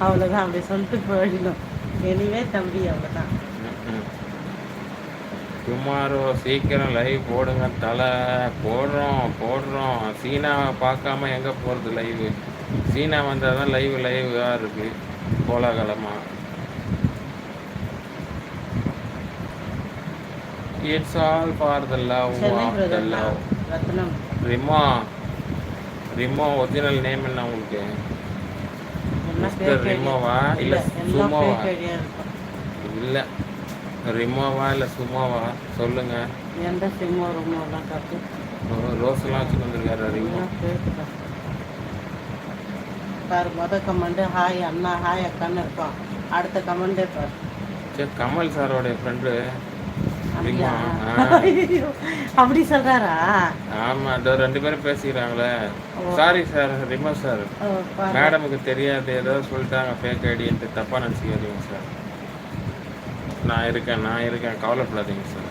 அவ்வளோதான், அப்படி சொல்லிட்டு போயிடணும். எனிவே தம்பி, அவ்வளோதான். டுமாரோ சீக்கிரம் லைவ் போடுங்க தலை. போடுறோம். சீனாவை பார்க்காம எங்கே போகிறது லைவு? சீனா வந்தால் தான் லைவாக இருக்குது கோலாகலமாக. It's all for the love of the love. Ratnam Remo original name என்ன உங்களுக்கு? மிஸ்டர் எல்லாம் ரிமோவா இல்லை சுமோவா? இருக்கும். இல்லை ரிமோவா இல்லை சுமோவா சொல்லுங்கள். எந்த சிம்மோ ரிமோலாம் காட்டு. ரோஸ்லாம் வச்சுட்டு வந்திருக்காரு ரிமோ. பாரு, கமெண்ட் ஹாய் அண்ணா, ஹாய் அக்கான்னு இருக்கும். அடுத்த கமெண்டே பாரு. சரி, கமல் சாரோடைய ஃப்ரெண்டு ரிமோ. அப்படி சொல்றாரா? ஆமாம், அதோ 2 பேரும் பேசிக்கிறாங்களே. சாரி சார், ரிமோ சார், மேடமுக்கு தெரியாது, ஏதோ சொல்லிட்டாங்க ஃபேக் ஐடின்ட்டு, தப்பாக நினச்சிக்காதீங்க சார். நான் இருக்கேன், கவலைப்படாதீங்க சார்.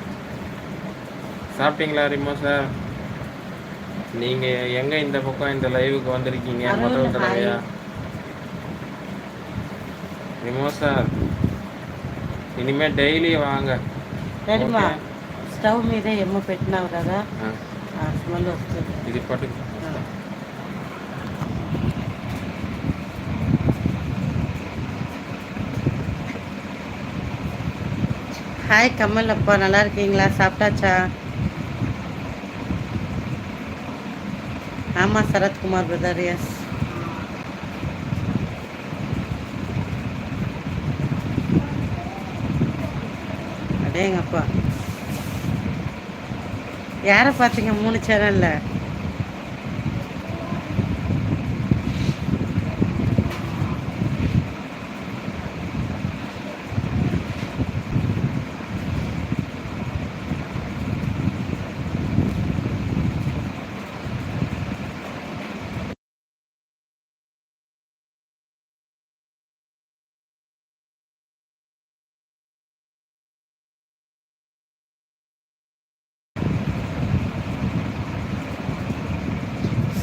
சாப்பிட்டீங்களா ரிமோ சார்? நீங்கள் எங்கே இந்த பக்கம் இந்த லைவுக்கு வந்திருக்கீங்க முதல் தடவையா? ரிமோ சார், இனிமேல் டெய்லி வாங்க. சரிம்மா, స్టవ్ మీదే ఏమో పెట్టినావు కదా, స్మెల్ వస్తుంది. ఇది పట్టు. ஹாய் கமல் அப்பா, நல்லா இருக்கீங்களா? சாப்பிட்டாச்சா? ஆமாம் சரத்குமார் பிரதர், எஸ். அடேங்கப்பா, யாரை பார்த்தீங்க 3 சேனல்ல?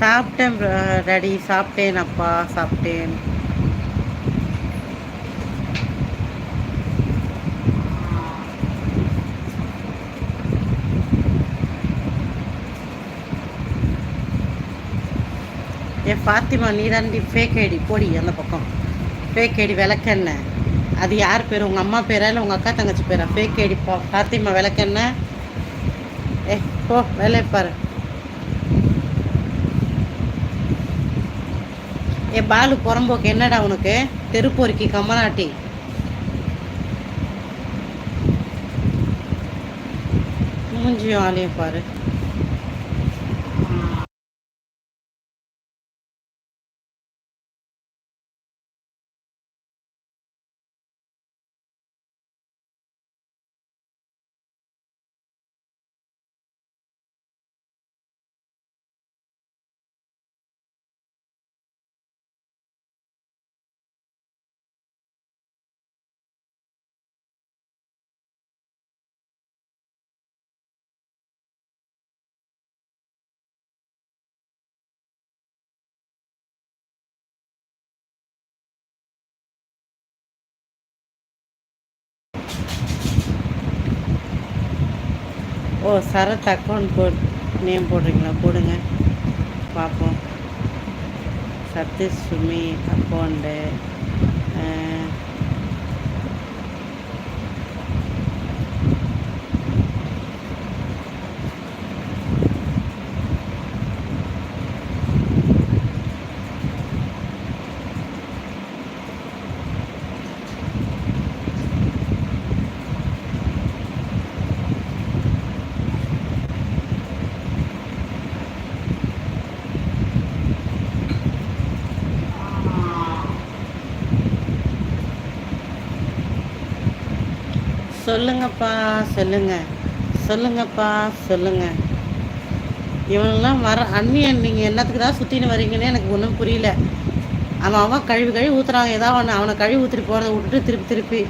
சாப்பிட்டேன் டாடி, சாப்பிட்டேன் அப்பா, சாப்பிட்டேன். என் ஃபாத்திமா, நீ தாண்டி ஃபேக் ஐடி, போடி அந்த பக்கம். ஃபேக் ஐடி விளக்கெண்ண, அது யார் பேர்? உங்கள் அம்மா பேரா இல்லை உங்கள் அக்கா தங்கச்சி பேரா? ஃபேக் ஐடி ஃபாத்திமா விளக்கெண்ண. போ வேலையை பாரு. பாலு புறம்போக்கு, என்னடா உனக்கு? தெருப்பொறுக்கி கம்மநாட்டி. மூஞ்சியும் ஆளையும் பாரு. ஓ, சரத் அக்கௌண்ட் நேம் போடுறீங்களா? போடுங்க பார்ப்போம். சதீஷ் சுமி அக்கௌண்ட்டு. சொல்லுங்கப்பா, சொல்லுங்கப்பா, சொல்லுங்கள். இவனெல்லாம் அண்ணியன், நீங்கள் என்னத்துக்கு தான் சுற்றின்னு வரீங்கன்னு எனக்கு ஒன்றும் புரியல. அவன் கழுவி ஊற்றுறாங்க, ஏதாவது ஒன்று அவனை கழுவி ஊற்றிட்டு போகிறத விட்டுட்டு திருப்பி